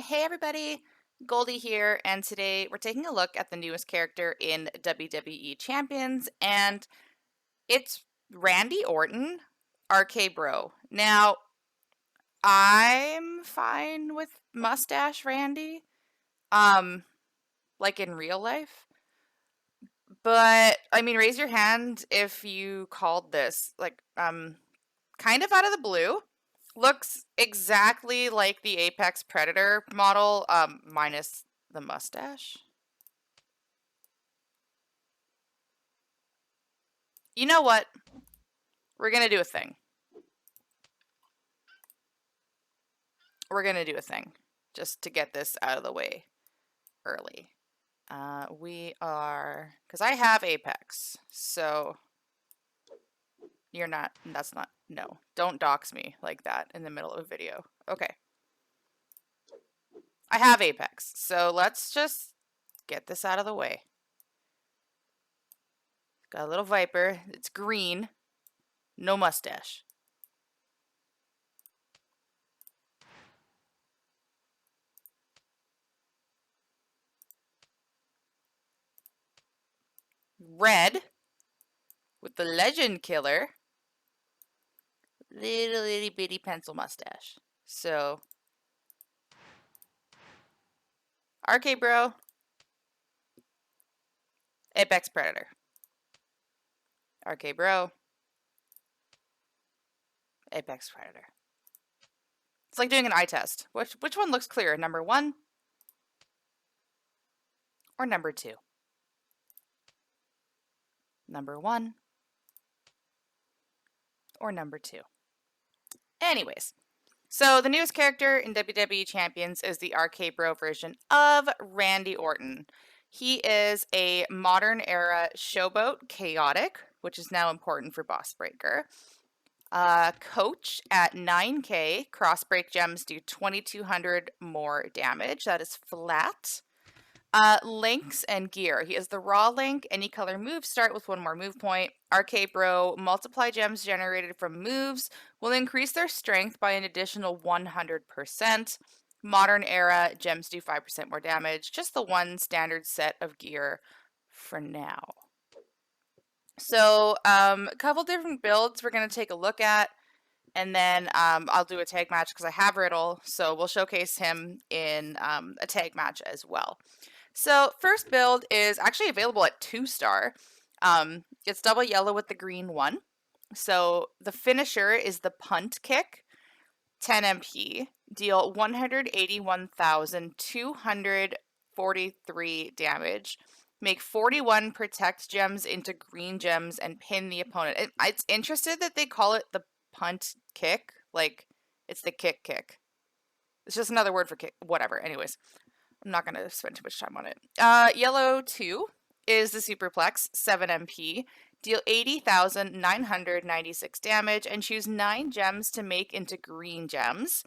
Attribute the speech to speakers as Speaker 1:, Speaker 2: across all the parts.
Speaker 1: Hey everybody, Goldie here, and today we're taking a look at the newest character in WWE Champions, and it's Randy Orton, RKBro. Now, I'm fine with mustache Randy, um, like in real life, but I mean, raise your hand if you called this, kind of out of the blue. Looks exactly like the Apex Predator model, minus the mustache. You know what? We're gonna do a thing. We're gonna do a thing just to get this out of the way early. Because I have Apex, so you're not, that's not, no. Don't dox me like that in the middle of a video. Okay. I have Apex, so let's just get this out of the way. Got a little Viper, it's green, no mustache. Red, with the Legend Killer, little itty bitty pencil mustache. So, RKBro, Apex Predator. RKBro, Apex Predator. It's like doing an eye test. Which one looks clearer, number 1 or number 2? Number 1 or number 2? Anyways, so the newest character in WWE Champions is the RKBro version of Randy Orton. He is a modern era showboat chaotic, which is now important for Boss Breaker. Coach at 9k, cross break gems do 2200 more damage. That is flat. Links and gear. He is the raw link. Any color moves start with 1 more move point. RKBro, multiply gems generated from moves will increase their strength by an additional 100%. Modern era, gems do 5% more damage. Just the one standard set of gear for now. So, a couple different builds we're going to take a look at, and then I'll do a tag match because I have Riddle, so we'll showcase him in a tag match as well. So, first build is actually available at 2-star. It's double yellow with the green 1. So, the finisher is the punt kick, 10 MP, deal 181,243 damage. Make 41 protect gems into green gems and pin the opponent. It's interesting that they call it the punt kick. Like, it's the kick. It's just another word for kick. Whatever. Anyways, I'm not going to spend too much time on it. Yellow 2 is the superplex, 7 MP. Deal 80,996 damage and choose 9 gems to make into green gems.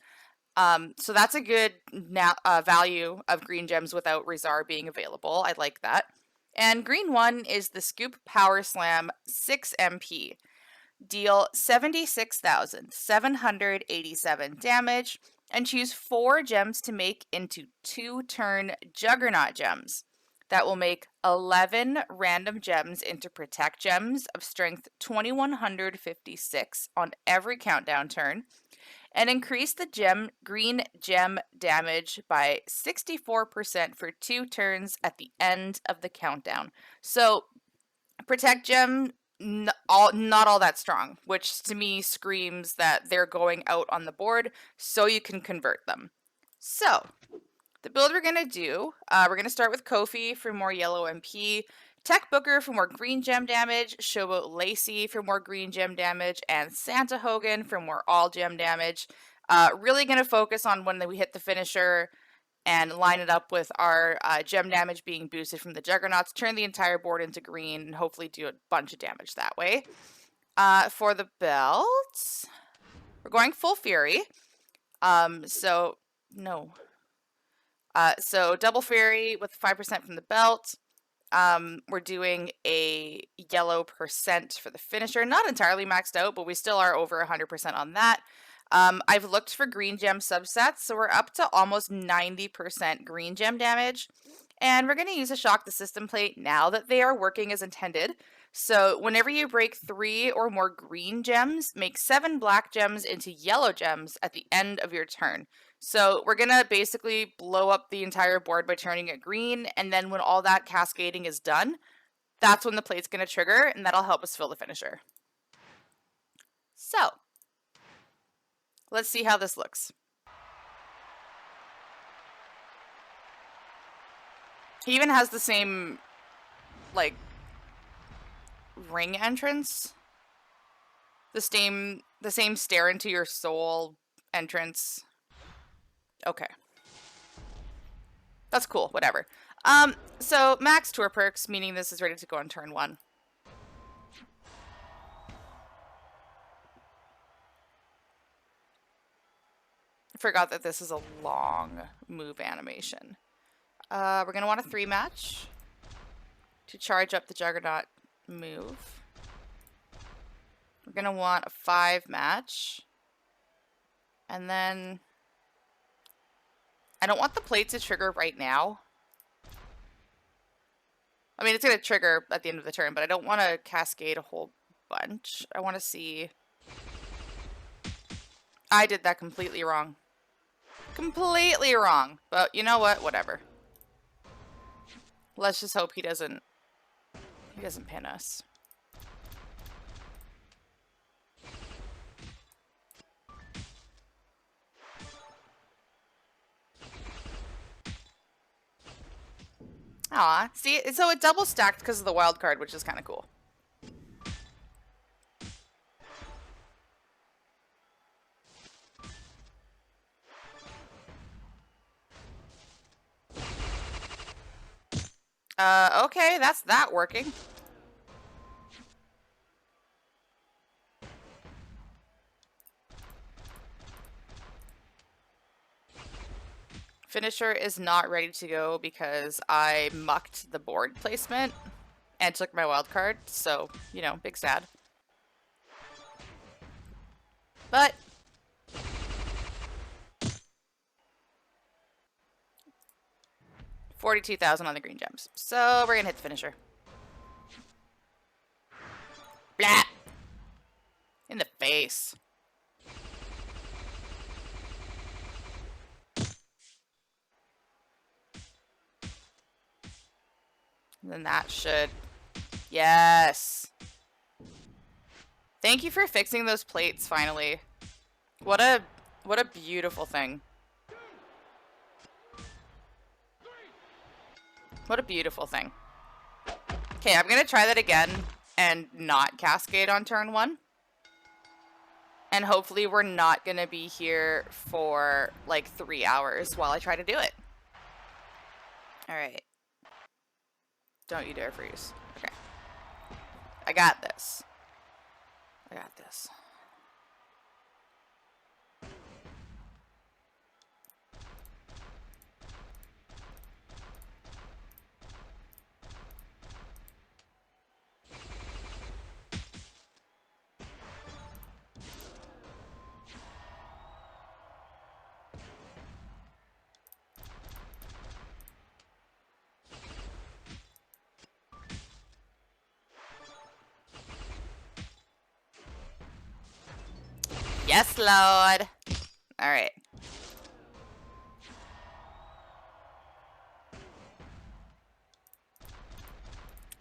Speaker 1: So that's a good value of green gems without Rizar being available. I like that. And green 1 is the Scoop Power Slam, 6 MP. Deal 76,787 damage and choose 4 gems to make into 2-turn Juggernaut gems. That will make 11 random gems into Protect gems of strength 2156 on every countdown turn, and increase the green gem damage by 64% for 2 turns at the end of the countdown. So, Protect gem, not all that strong, which to me screams that they're going out on the board so you can convert them. So, the build we're going to do, we're going to start with Kofi for more yellow MP, Tech Booker for more green gem damage, Showboat Lacey for more green gem damage, and Santa Hogan for more all gem damage. Really going to focus on when we hit the finisher and line it up with our gem damage being boosted from the Juggernauts, turn the entire board into green, and hopefully do a bunch of damage that way. For the belt, we're going full Fury. So double Fury with 5% from the belt. We're doing a yellow % for the finisher. Not entirely maxed out, but we still are over 100% on that. I've looked for green gem subsets, so we're up to almost 90% green gem damage. And we're going to use a Shock the System plate now that they are working as intended. So whenever you break 3 or more green gems, make 7 black gems into yellow gems at the end of your turn. So we're going to basically blow up the entire board by turning it green, and then when all that cascading is done, that's when the plate's going to trigger, and that'll help us fill the finisher. So let's see how this looks. He even has the same, like, ring entrance. The same stare into your soul entrance. Okay. That's cool, whatever. So max tour perks, meaning this is ready to go on turn 1. I forgot that this is a long move animation. We're gonna want a 3 match to charge up the Juggernaut move. We're gonna want a 5 match. And then I don't want the plate to trigger right now. I mean, it's gonna trigger at the end of the turn, but I don't want to cascade a whole bunch. I want to see. I did that completely wrong. Completely wrong. But you know what? Whatever. Let's just hope he doesn't pin us. Aw, see, so it double stacked because of the wild card, which is kind of cool. Okay, that's that working. Finisher is not ready to go because I mucked the board placement and took my wild card, so, you know, big sad. But 42,000 on the green gems. So we're gonna hit the finisher. Blah! In the face. And then that should... Yes! Thank you for fixing those plates, finally. What a beautiful thing. What a beautiful thing. Okay, I'm gonna try that again and not cascade on turn 1. And hopefully we're not gonna be here for like 3 hours while I try to do it. Alright. Don't you dare freeze. Okay. I got this. I got this. Yes, Lord. Alright.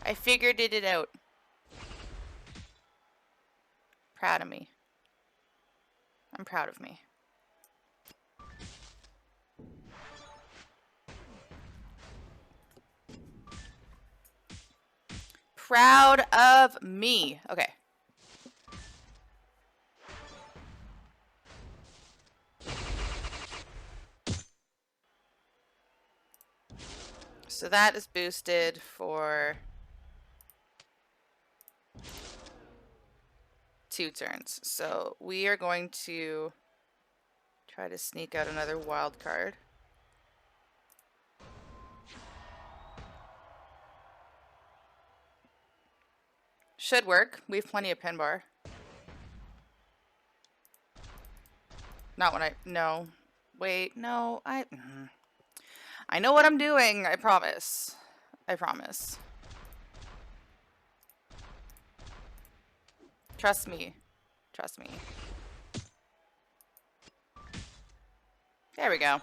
Speaker 1: I figured it out. Proud of me. I'm proud of me. Proud of me. Okay. So that is boosted for 2 turns. So we are going to try to sneak out another wild card. Should work. We have plenty of pin bar. Not when I... No. Wait, no. I know what I'm doing. I promise. I promise. Trust me. Trust me. There we go.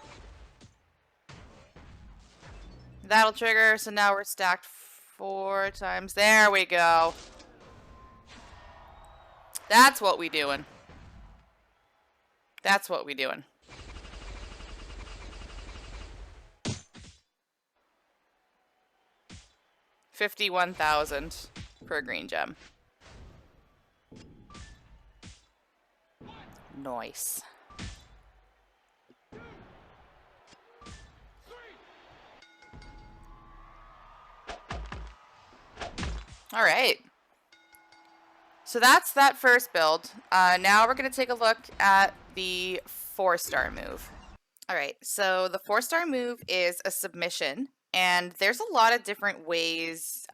Speaker 1: That'll trigger, so now we're stacked 4 times. There we go. That's what we doing. That's what we doing. $51,000 per green gem. Nice. All right. So that's that first build. Now we're going to take a look at the 4-star move. All right, so the 4-star move is a submission, and there's a lot of different ways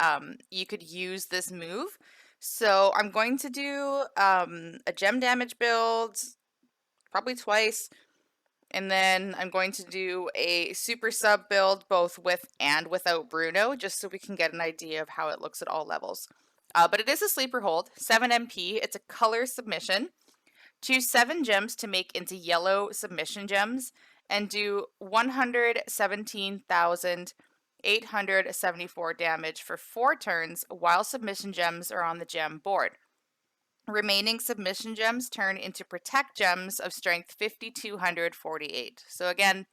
Speaker 1: you could use this move. So I'm going to do a gem damage build, probably twice, and then I'm going to do a super sub build both with and without Bruno, just so we can get an idea of how it looks at all levels. But it is a sleeper hold, 7 MP. It's a color submission. Choose 7 gems to make into yellow submission gems and do 117,874 damage for 4 turns while submission gems are on the gem board. Remaining submission gems turn into protect gems of strength 5,248. So again,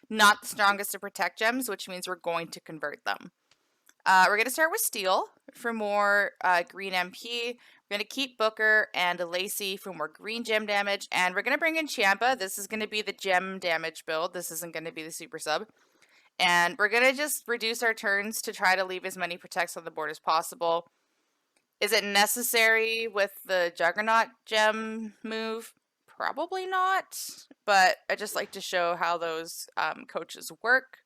Speaker 1: not the strongest of protect gems, which means we're going to convert them. We're going to start with Steel for more green MP. We're going to keep Booker and Lacey for more green gem damage. And we're going to bring in Ciampa. This is going to be the gem damage build. This isn't going to be the super sub. And we're going to just reduce our turns to try to leave as many protects on the board as possible. Is it necessary with the Juggernaut gem move? Probably not. But I just like to show how those coaches work.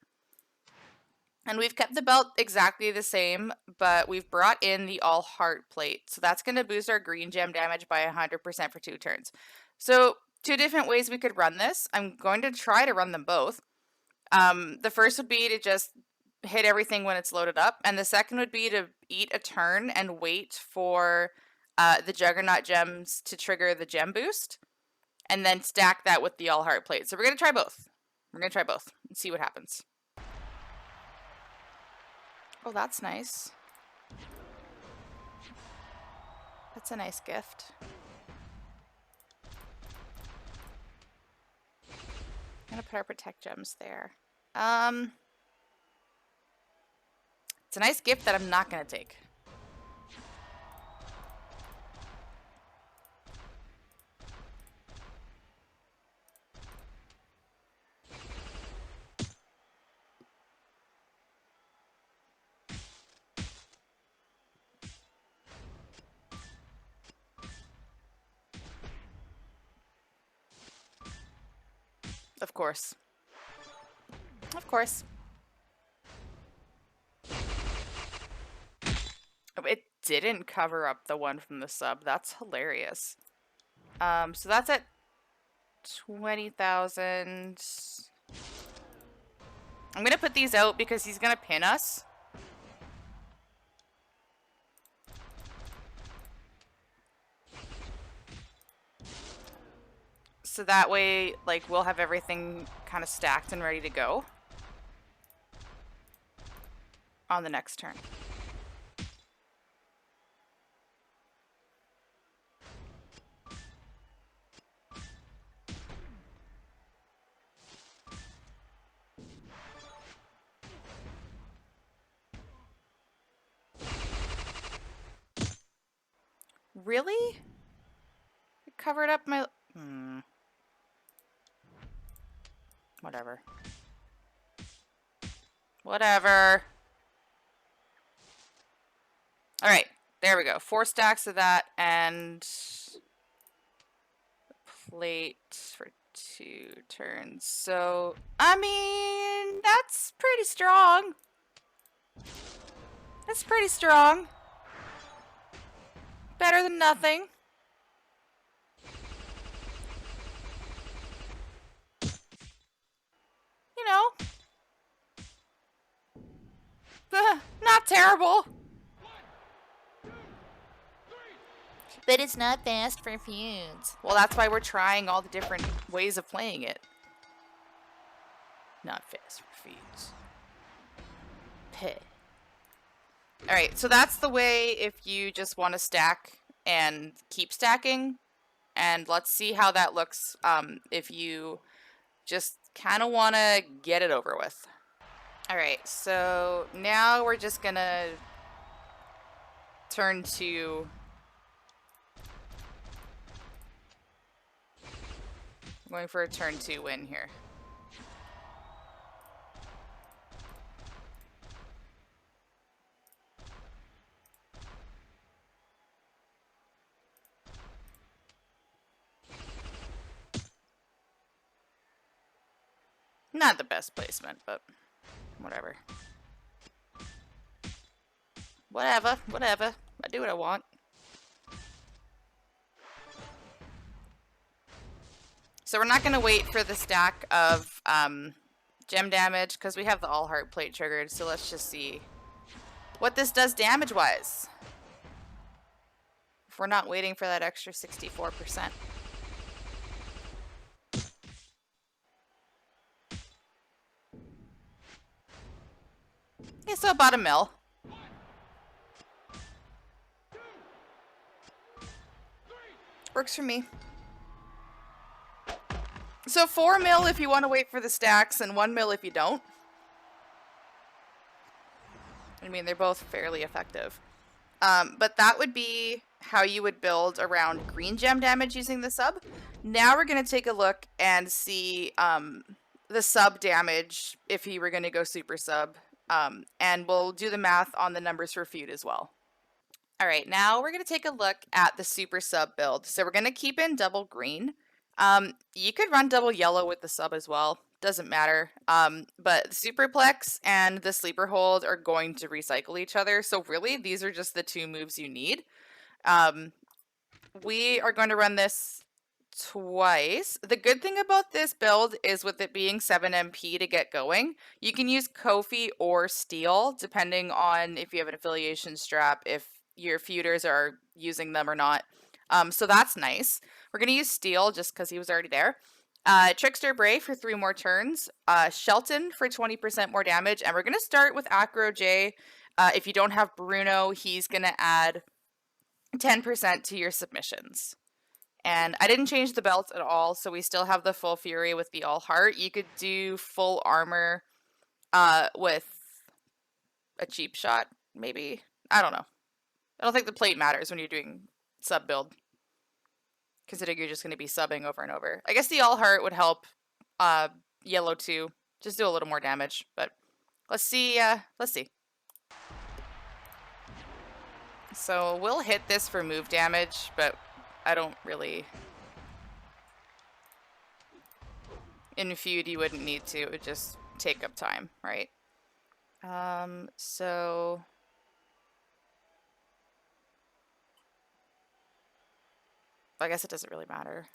Speaker 1: And we've kept the belt exactly the same, but we've brought in the all heart plate. So that's going to boost our green gem damage by 100% for 2 turns. So 2 different ways we could run this. I'm going to try to run them both. The first would be to just hit everything when it's loaded up. And the second would be to eat a turn and wait for the Juggernaut gems to trigger the gem boost. And then stack that with the all heart plate. So we're going to try both. We're going to try both and see what happens. Oh, that's nice. That's a nice gift. I'm gonna put our protect gems there. It's a nice gift that I'm not gonna take. Of course. Of course. It didn't cover up the one from the sub. That's hilarious. So that's at 20,000. I'm gonna put these out because he's gonna pin us. So that way, like, we'll have everything kind of stacked and ready to go on the next turn. Really? It covered up my... Whatever. Whatever. Alright, there we go. 4 stacks of that and plate for 2 turns. So, I mean, that's pretty strong. That's pretty strong. Better than nothing. not terrible. But it's not fast for feuds. Well, that's why we're trying all the different ways of playing it. Not fast for feuds. Peh. Alright, so that's the way if you just want to stack and keep stacking. And let's see how that looks if you just kind of want to get it over with. Alright, so now we're just going to turn to... I'm going for a turn 2 win here. Not the best placement, but whatever. Whatever. I do what I want. So we're not going to wait for the stack of gem damage because we have the all heart plate triggered. So let's just see what this does damage-wise. If we're not waiting for that extra 64%. Yeah, so about a mil. Works for me. So 4 mil if you want to wait for the stacks, and 1 mil if you don't. I mean, they're both fairly effective. But that would be how you would build around green gem damage using the sub. Now we're going to take a look and see the sub damage if you were going to go super sub. And we'll do the math on the numbers for feud as well. All right, now we're going to take a look at the super sub build. So we're going to keep in double green. You could run double yellow with the sub as well. Doesn't matter. But the superplex and the sleeper hold are going to recycle each other. So really, these are just the 2 moves you need. We are going to run this twice. The good thing about this build is with it being 7 MP to get going, you can use Kofi or Steel, depending on if you have an affiliation strap, if your feuders are using them or not. So that's nice. We're going to use Steel just because he was already there. Trickster Bray for 3 more turns. Shelton for 20% more damage. And we're going to start with Acro J. If you don't have Bruno, he's going to add 10% to your submissions. And I didn't change the belt at all, so we still have the full fury with the all heart. You could do full armor with a cheap shot, maybe. I don't know. I don't think the plate matters when you're doing sub build, considering you're just going to be subbing over and over. I guess the all heart would help yellow too. Just do a little more damage, but let's see. So we'll hit this for move damage, but I don't really... In feud, you wouldn't need to. It would just take up time, right? So... I guess it doesn't really matter.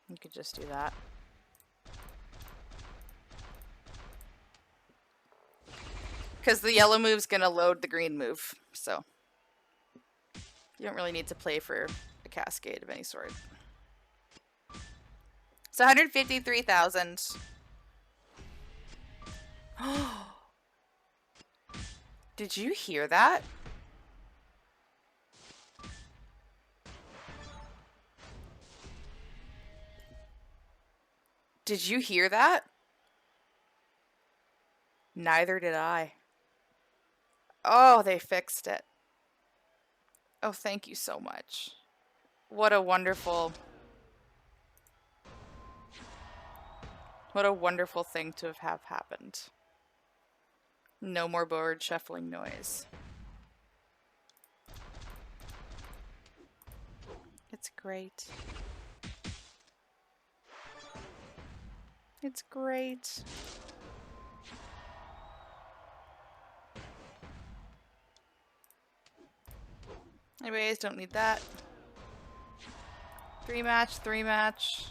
Speaker 1: You could just do that. Because the yellow move's gonna load the green move, so you don't really need to play for a cascade of any sort. So 153,000. Did you hear that? Did you hear that? Neither did I. Oh, they fixed it. Oh, thank you so much. What a wonderful thing to have happened. No more board shuffling noise. It's great. It's great. Anyways, don't need that. 3 match, 3 match.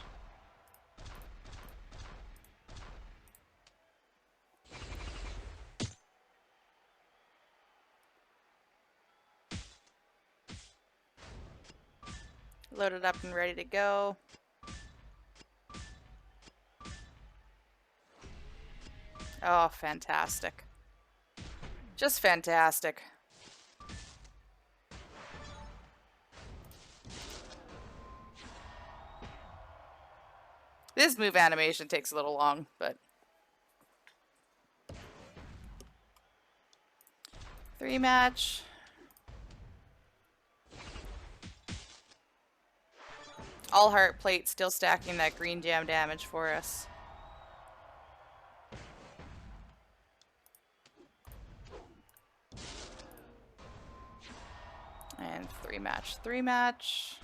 Speaker 1: loaded up and ready to go. Oh, fantastic. Just fantastic. This move animation takes a little long, but... 3 match. All heart plate still stacking that green jam damage for us. And 3 match, 3 match.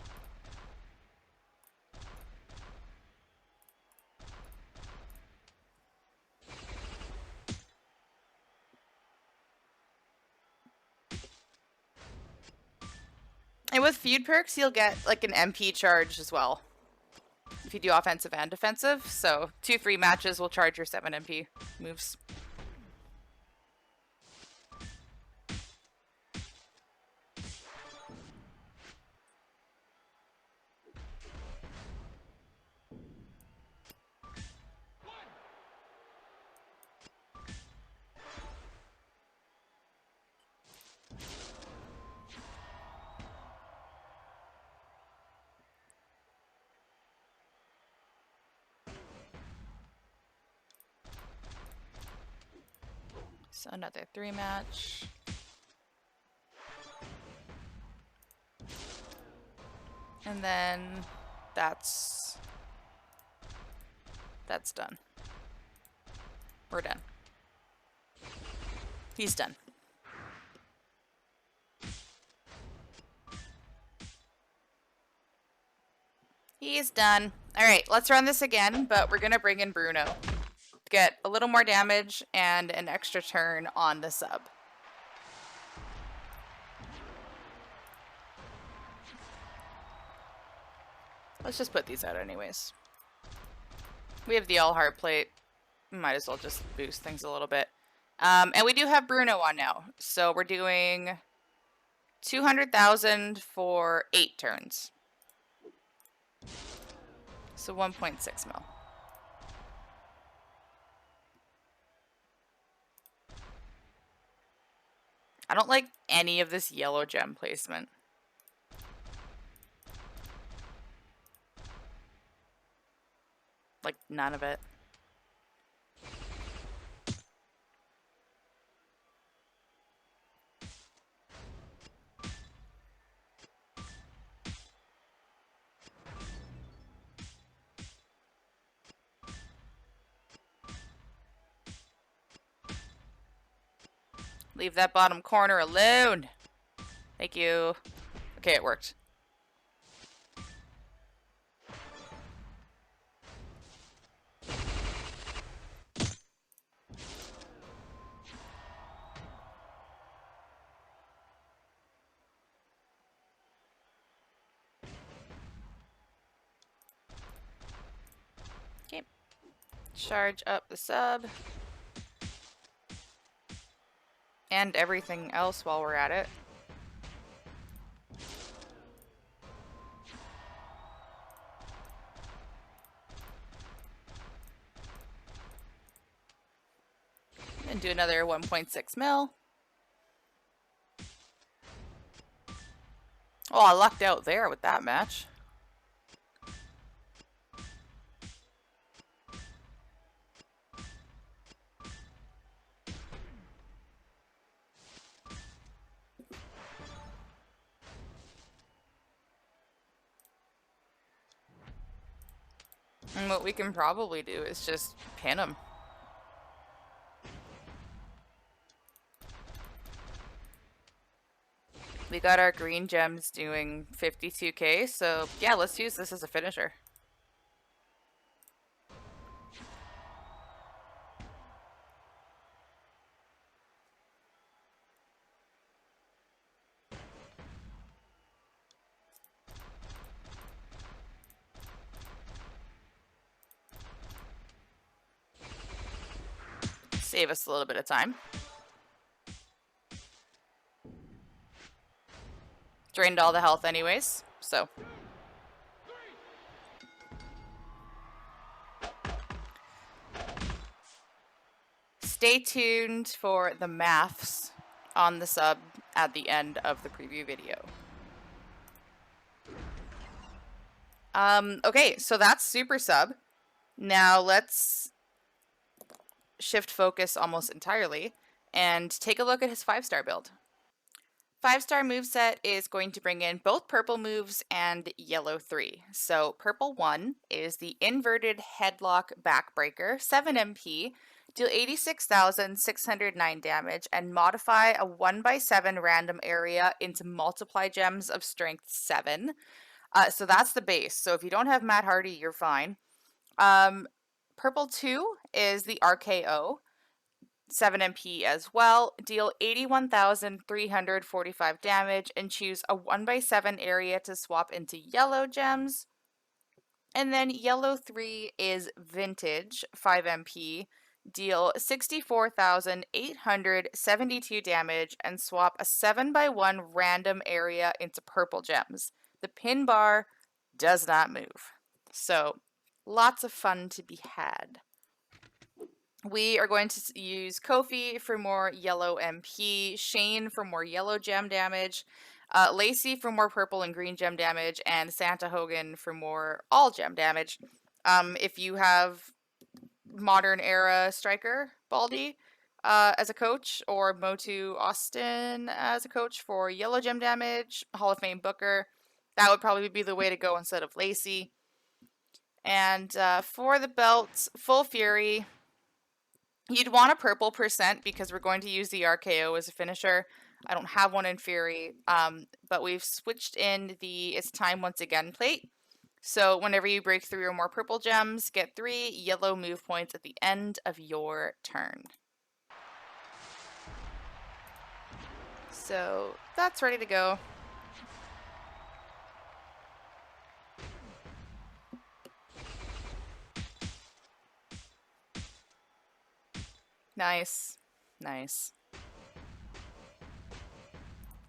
Speaker 1: And with feud perks, you'll get like an MP charge as well. If you do offensive and defensive. So 2 free matches will charge your 7 MP moves. So another 3 match. And then that's done. We're done. He's done. He's done. All right, let's run this again, but we're going to bring in Bruno. Get a little more damage and an extra turn on the sub. Let's just put these out anyways. We have the all heart plate. Might as well just boost things a little bit. And we do have Bruno on now. So we're doing 200,000 for 8 turns. So 1.6 mil. I don't like any of this yellow gem placement. Like, none of it. Leave that bottom corner alone. Thank you. Okay, it worked. Okay. Charge up the sub. And everything else while we're at it. And do another 1.6 mil. Oh, I lucked out there with that match. And what we can probably do is just pin him. We got our green gems doing 52k, so yeah, let's use this as a finisher. Save us a little bit of time. Drained all the health anyways, so stay tuned for the maths on the sub at the end of the preview video. Okay, so that's super sub. Now let's shift focus almost entirely and take a look at his 5-star build. 5-star moveset is going to bring in both purple moves and yellow 3. So purple 1 is the inverted headlock backbreaker, 7 MP, deal 86,609 damage, and modify a 1/7 random area into multiply gems of strength 7. So that's the base. So if you don't have Matt Hardy, you're fine. Purple 2 is the RKO, 7 MP as well, deal 81,345 damage, and choose a 1/7 area to swap into yellow gems. And then yellow 3 is vintage, 5 MP, deal 64,872 damage, and swap a 7/1 random area into purple gems. The pin bar does not move. So lots of fun to be had. We are going to use Kofi for more yellow MP, Shane for more yellow gem damage, Lacey for more purple and green gem damage, and Santa Hogan for more all gem damage. If you have modern era striker Baldy as a coach, or Motu Austin as a coach for yellow gem damage, Hall of Fame Booker, that would probably be the way to go instead of Lacey. And for the belts, Full Fury, you'd want a purple percent because we're going to use the RKO as a finisher. I don't have one in Fury, but we've switched in the It's Time Once Again plate. So whenever you break 3 or more purple gems, get 3 yellow move points at the end of your turn. So that's ready to go. Nice. Nice.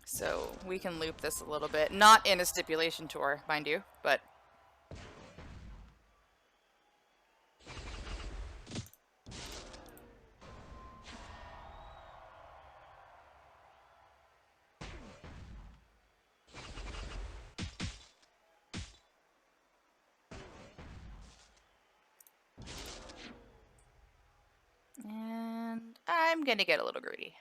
Speaker 1: So we can loop this a little bit. Not in a stipulation tour, mind you, but... And I'm gonna get a little greedy.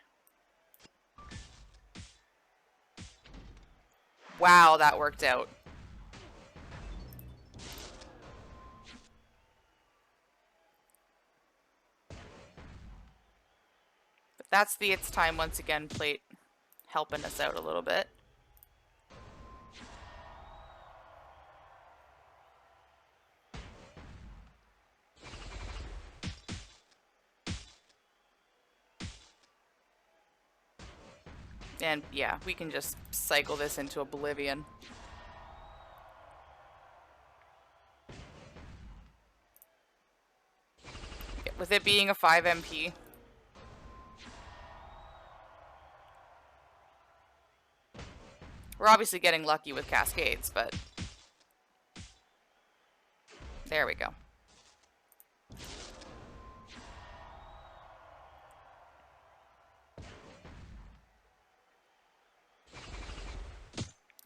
Speaker 1: Wow, that worked out. But that's the It's Time Once Again plate helping us out a little bit. And yeah, we can just cycle this into oblivion. With it being a 5 MP. We're obviously getting lucky with cascades, but... there we go.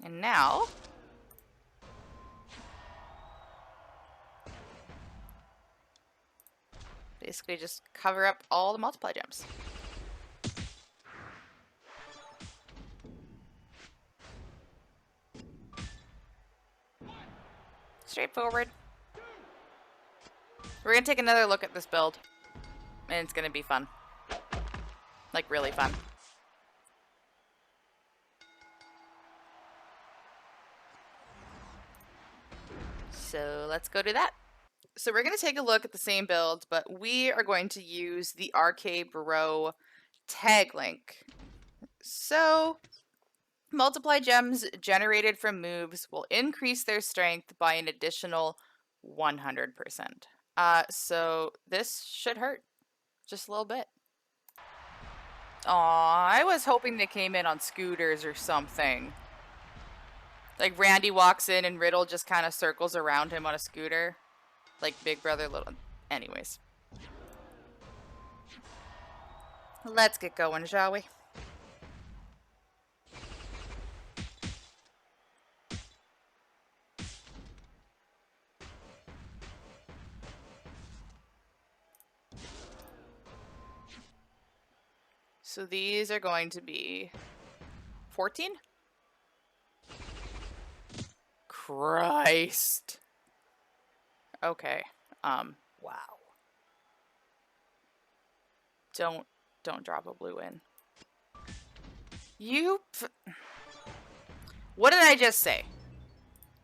Speaker 1: And now... basically just cover up all the multiply gems. Straightforward. We're gonna take another look at this build, and it's gonna be fun. Like, really fun. So let's go do that. So we're going to take a look at the same build, but we are going to use the RKBro tag link. So multiply gems generated from moves will increase their strength by an additional 100%. So this should hurt just a little bit. Aw, I was hoping they came in on scooters or something. Like Randy walks in and Riddle just kind of circles around him on a scooter. Like Big Brother Little... anyways. Let's get going, shall we? So these are going to be 14? Christ. Okay. Wow. Don't drop a blue in. What did I just say?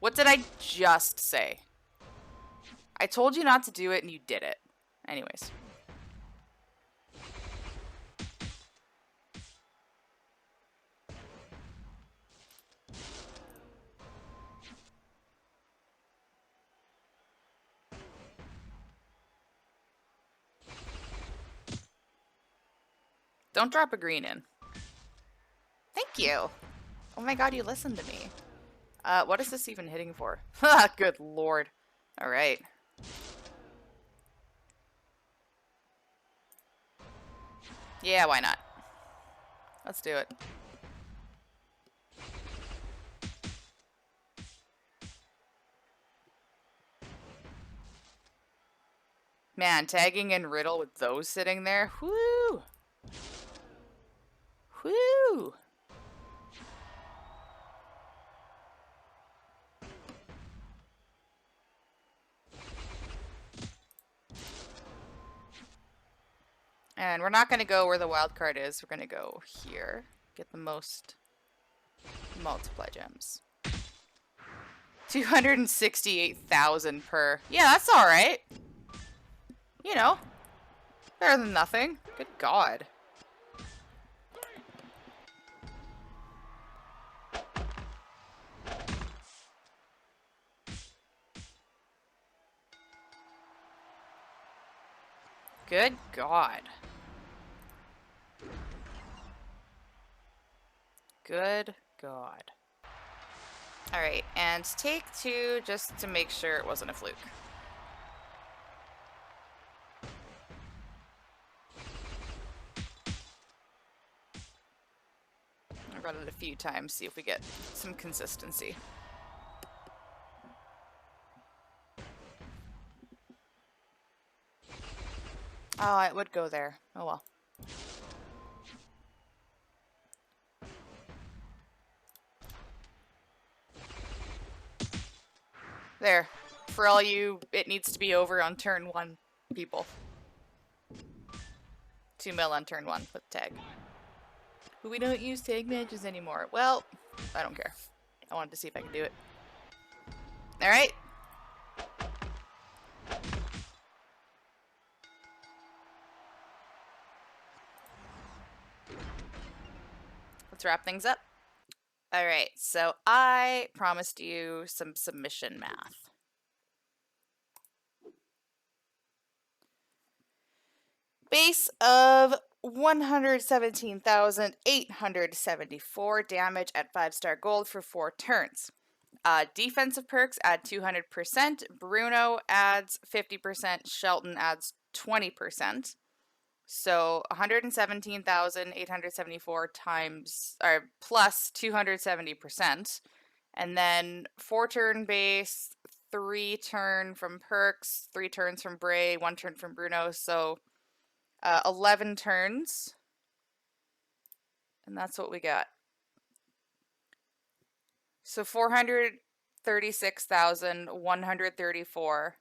Speaker 1: What did I just say? I told you not to do it and you did it. Anyways. Don't drop a green in. Thank you. Oh my god, you listened to me. What is this even hitting for? Ha, good lord. Alright. Yeah, why not? Let's do it. Man, tagging in Riddle with those sitting there. Whoo! Whoo! And we're not going to go where the wild card is. We're going to go here. Get the most multiply gems. 268,000 per. Yeah, that's alright. You know, better than nothing. Good god. Good god. Good god. Alright, and take 2 just to make sure it wasn't a fluke. I'll run it a few times, see if we get some consistency. Oh, it would go there. Oh well. There. For all you, it needs to be over on turn 1 people. 2 mil on turn 1 with tag. But we don't use tag matches anymore. Well, I don't care. I wanted to see if I can do it. Alright. Let's wrap things up. Alright, so I promised you some submission math. Base of 117,874 damage at 5-star gold for 4 turns. Defensive perks add 200%, Bruno adds 50%, Shelton adds 20%. So 117,874 times, or plus 270%. And then 4 turn base, 3 turn from perks, 3 turns from Bray, 1 turn from Bruno. So 11 turns. And that's what we got. So 436,134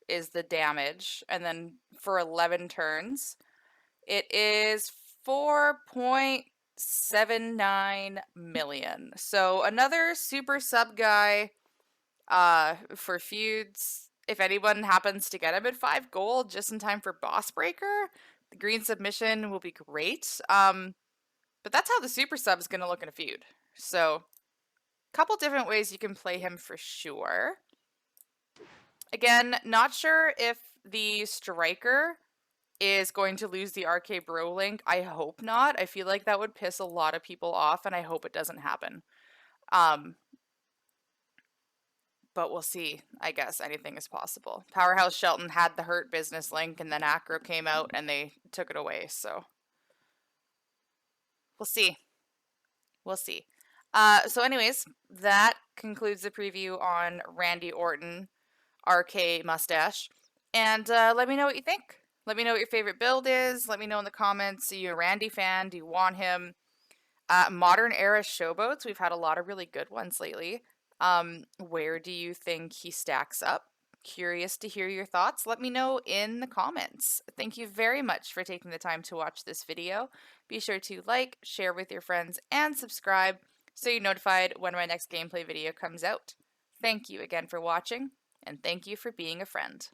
Speaker 1: is the damage. And then for 11 turns, it is 4.79 million. So another super sub guy for feuds. If anyone happens to get him at 5 gold just in time for Boss Breaker, the green submission will be great. But that's how the super sub is going to look in a feud. So a couple different ways you can play him for sure. Again, not sure if the striker is going to lose the RKBro link. I hope not. I feel like that would piss a lot of people off, and I hope it doesn't happen. But we'll see. I guess anything is possible. Powerhouse Shelton had the Hurt Business link, and then Acro came out and they took it away, so We'll see. We'll see. So anyways, that concludes the preview on Randy Orton, RK Mustache. And let me know what you think. Let me know what your favorite build is. Let me know in the comments. Are you a Randy fan? Do you want him? Modern era showboats. We've had a lot of really good ones lately. Where do you think he stacks up? Curious to hear your thoughts. Let me know in the comments. Thank you very much for taking the time to watch this video. Be sure to like, share with your friends, and subscribe so you're notified when my next gameplay video comes out. Thank you again for watching, and thank you for being a friend.